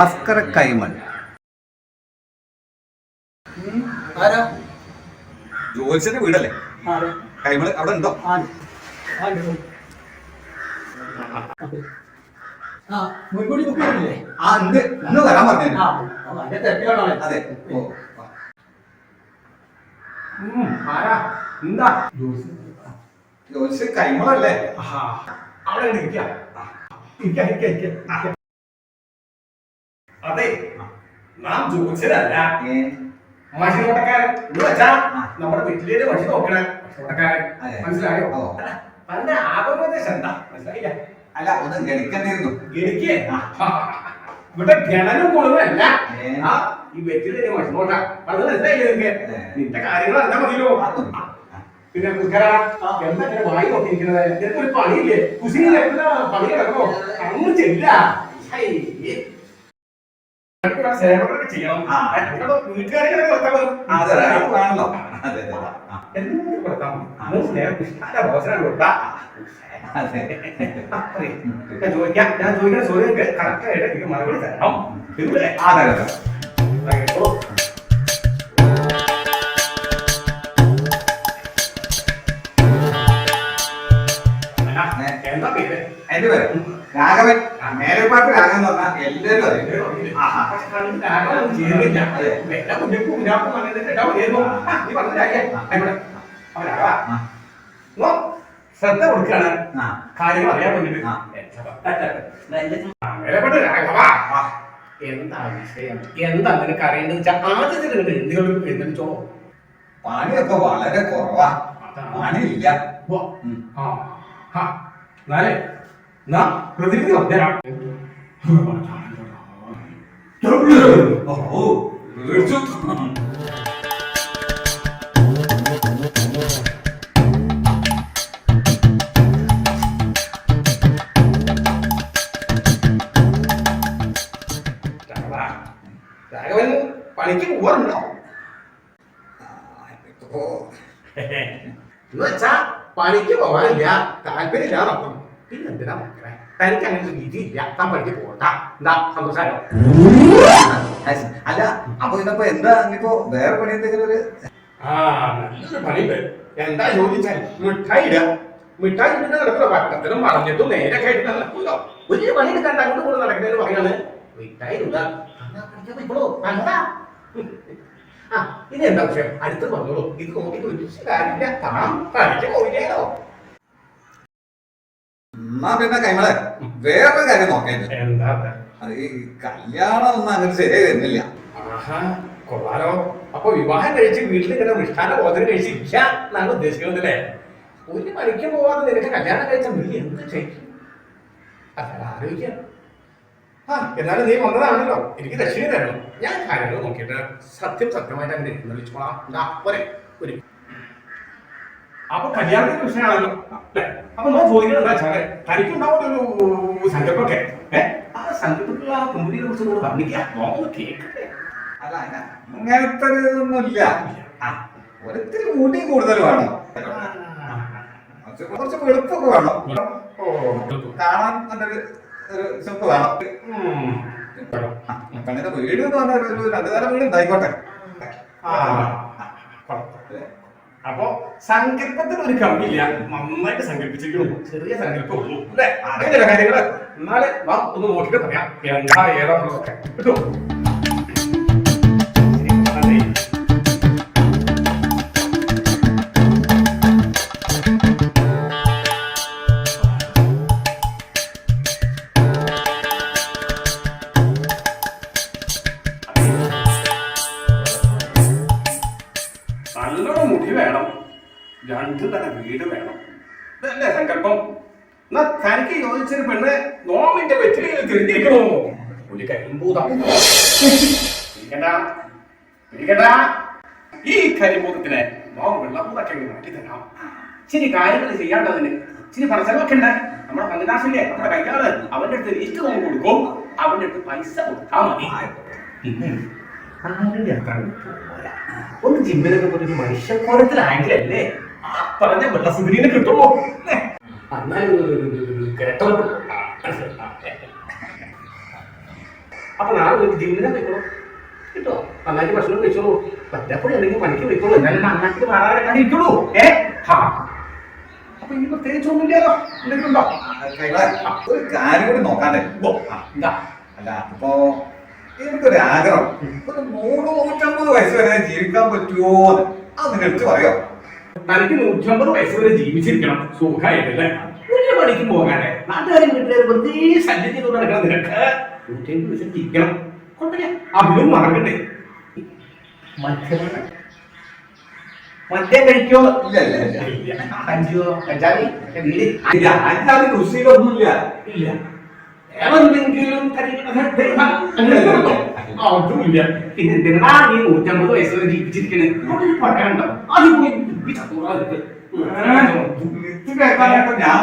ഭാസ്കര കൈമൾ. ജോത്സ്യന്റെ വീടല്ലേ കൈമള്? അവിടെ ഉണ്ടോ? ഇന്ന് വരാൻ പറഞ്ഞു. അതെ. എന്താ ജോത്സ്യ കൈമളല്ലേ? അവിടെ അതെ, നാം ജോത്സ്യരല്ല, മഷിനോട്ടക്കാരൻ. നമ്മുടെ വീട്ടിലേക്ക് മഷി നോക്കണ മഷിനോട്ടക്കാരൻ. മനസ്സിലായോ? അതിന്റെ ആഗമോദ്ദേശം എന്താ മനസ്സിലായില്ല? അല്ല, ഒന്ന് ഗണിക്കണ്ടിരുന്നു. ഗണിക്കേ? ഇവിടെ ഗണനും ഗുണമല്ല. ഈ വെറ്റിലെ മഷിനോട്ട അത് മനസ്സിലായില്ലേ നിനക്ക്? നിന്റെ കാര്യങ്ങൾ അറിഞ്ഞാൽ മതിയല്ലോ. പിന്നെ എന്താ വായി നോക്കിയിരിക്കുന്നത്? നിനക്കൊരു പണിയില്ലേ? കുശിനിൽ പണി കിടക്കണോ? അങ്ങ് ചെല്ല. സേവനമൊക്കെ ചെയ്യണം. വീട്ടുകാരെ കൊടുത്താൽ ആണല്ലോ. എന്തെങ്കിലും കൊടുത്താൽ ഭോജനം കൊടുത്താ ഞാൻ ചോദിക്കുന്ന ചോദ്യങ്ങൾക്ക് കറക്റ്റായിട്ട് എനിക്ക് മറുപടി തരണം. എന്താ പേര്? എന്റെ പേര് രാഘവൻ. മേലപ്പാട്ട് രാഘവൻ എന്ന് പറഞ്ഞാൽ എല്ലാവരും അറിയും. ശ്രദ്ധ കൊടുക്കാണ് കാര്യങ്ങൾ അറിയാൻ വേണ്ടിട്ട്. എന്താ വിഷയം? എന്താ നിനക്ക് അറിയേണ്ടത് വെച്ചാൽ ആദ്യത്തിൽ എഴുന്നേച്ചോ. പണിയൊക്കെ വളരെ കുറവാ. പണിയില്ല. പ്രതിനിധി വന്നേരാം. രാഘവൻ പണിക്ക് പോവാറുണ്ടോ? എന്നുവെച്ചാ പണിക്ക് പോവാനില്ല, താല്പര്യമില്ലാന്നർത്ഥം. പിന്നെന്തിനാ മക്കളെ? തനിക്ക് അങ്ങനെ ഒരു വിധിയില്ല, താൻ പണിക്ക് പോകണ്ട. എന്താ സന്തോഷമായോ? അല്ല, അപ്പൊ ഇതിപ്പോ എന്താ ഇനിയിപ്പോ വേറെ പണി എന്തെങ്കിലും ഒരു നല്ലൊരു പണിയുണ്ട്. എന്താ ചോദിച്ചാൽ മിഠായി ഇടുക. മിഠായി ഇടുന്ന നടക്കുന്ന വട്ടത്തിലും വളഞ്ഞിട്ടും നേരെ ആയിട്ട് നടക്കൂലോ. ഒരു പണി എടുക്കാണ്ട് അങ്ങോട്ട് കൂടെ നടക്കുന്നതിന് പറയാണ് മിഠായി ഇടുക. ഇനി എന്താ വിഷയം? അടുത്ത് പറഞ്ഞോളൂ. ഇത് നോക്കിയിട്ട് ഒരു കാര്യമില്ല, താൻ പണിക്ക് പോയില്ലേനോ. എന്നാ പിന്നെ കൈമളെ വേറൊരു കാര്യം നോക്കേണ്ടത്. എന്താ? അത് ഈ കല്യാണം ഒന്നും അങ്ങനെ ശരിയായി വരുന്നില്ല. കൊള്ളാലോ. അപ്പൊ വിവാഹം കഴിച്ച് വീട്ടിൽ ഇങ്ങനെ വിഷ്ഠാന ഭോജനം കഴിച്ചിരിക്കുക എന്നാണ് ഉദ്ദേശിക്കുന്നതല്ലേ? ഒരു പണിക്ക് പോവാതെ നിനക്ക് കല്യാണം കഴിച്ചാൽ നീ എന്ത് ചെയ്യും? അല്ല, ആലോചിക്കാം. എന്നാലും നീ വന്നതാണല്ലോ, എനിക്ക് ദക്ഷിണ തരണം. ഞാൻ കാര്യങ്ങൾ നോക്കിയിട്ട് സത്യമായിട്ട് അങ്ങനെ എഴുന്നള്ളിച്ചോളാം. ഒരു അപ്പൊ കല്യാണത്തിന്റെ വിഷയമാണല്ലോ അല്ലെ? അപ്പൊ ഞാൻ ചോദിക്കുന്നത് എന്താ വെച്ചാൽ തനിക്കുണ്ടാവുന്ന ഒരു സങ്കല്പമൊക്കെ ആ സങ്കല്പത്തിലുള്ള ആ കുമ്പടിയെ കുറിച്ച് നമ്മൾ വർണ്ണിക്കാം. കേൾക്കട്ടെ. അല്ല, അങ്ങനത്തെ ഒന്നുമില്ല. ഒരിത്തിരി മൂട്ടി കൂടുതൽ വേണം, കുറച്ച് വെളുപ്പൊക്കെ വേണം, കാണാൻ നല്ലൊരു ചെപ്പ് വേണം. കണ്ണിന്റെ വീട് എന്ന് പറഞ്ഞ ഒരു 2 നില വീട് ഉണ്ടായിക്കോട്ടെ. അപ്പൊ സങ്കല്പത്തിന് ഒരു കമ്മില്ല, നന്നായിട്ട് സങ്കല്പിച്ചിരിക്കുന്നു. ചെറിയ സങ്കല്പം ഉള്ളൂ അല്ലെ? അങ്ങനെ ചില കാര്യങ്ങള് എന്നാല് ഒന്ന് നോക്കിട്ട് പറയാം എന്താ ഏതാന്നുള്ളതൊക്കെ കേട്ടോ. നല്ലോണം മുടി വേണം, 2 നില വീട് വേണം, ഇതല്ലേ സങ്കല്പം? എന്നാ തനിക്ക് യോജിച്ചൊരു പെണ്ണ് നോമിന്റെ വെറ്റിലയിൽ തിരിഞ്ഞിരിക്കണോ? ഒരു കരിമ്പൂതം ഈ കരിമ്പൂതത്തിന് നോം വെള്ളപ്പൂതൊക്കെ മാറ്റി തരാം. ഇച്ചിരി കാര്യങ്ങൾ ചെയ്യാണ്ടതിന് ഇച്ചിരി പണച്ചെലവൊക്കെ ഉണ്ട്. നമ്മുടെ പങ്കദാസില്ലേ, നമ്മുടെ കൈകാള്, അവന്റെ അടുത്ത് ലിസ്റ്റ് നോക്കി കൊടുക്കും. അവന്റെ അടുത്ത് പൈസ കൊടുത്താൽ മതി. ഒന്ന് ജിമ്മിലൊക്കെ പോയി മനുഷ്യക്കോലത്തിലായെങ്കിലല്ലേ പറഞ്ഞ വെള്ളസുന്ദരീനെ കിട്ടുമോ? അപ്പൊ നാളെ ഒരു ജീവിതം വെക്കണോ കേട്ടോ, നന്നായിട്ട് ഭക്ഷണം കഴിച്ചോളൂ, പറ്റപ്പോഴും എന്തെങ്കിലും പണിക്ക് വെക്കോളൂ, എന്നാലും നന്നായിട്ട് മാറാതെ ഇരിക്കുള്ളൂ. അപ്പൊ ഇനി പ്രത്യേകിച്ച് ഒന്നുമില്ലല്ലോ, എന്തെങ്കിലും ഉണ്ടോ? ഒരു കാര്യം കൂടി നോക്കാണ്ടേ. എന്താ? അല്ല ഇപ്പൊ എനിക്കൊരു ആഗ്രഹം, ഒരു 100-150 വയസ്സ് വരെ ജീവിക്കാൻ പറ്റുമോ? അത് നിങ്ങൾ എടുത്ത് പറയോ? തനിക്ക് 150 വയസ്സ് വരെ ജീവിച്ചിരിക്കണം സുഖമായിട്ടല്ലേ, ഒരു പണിക്കും പോകാതെ നാട്ടുകാരും വീട്ടുകാരും വെറുതെ ശല്യം ചെയ്ത് നടക്കണം. നിനക്ക് 150 വയസ്സ് ജീവിക്കണം, കൊണ്ടില്ല അതിലും മറക്കണ്ടേ. മദ്യം കഴിക്കോ? അഞ്ചോ അഞ്ചാമി വീട് അഞ്ചാമി കൃഷിയിലൊന്നുമില്ല. ഇല്ല, ഏതെങ്കിലും അതുമില്ല. പിന്നെ എന്തിനാ നീ 150 വയസ്സ് വരെ ജീവിച്ചിരിക്കണേ? പറയാനുണ്ടോ? അത് പോയി ഞാൻ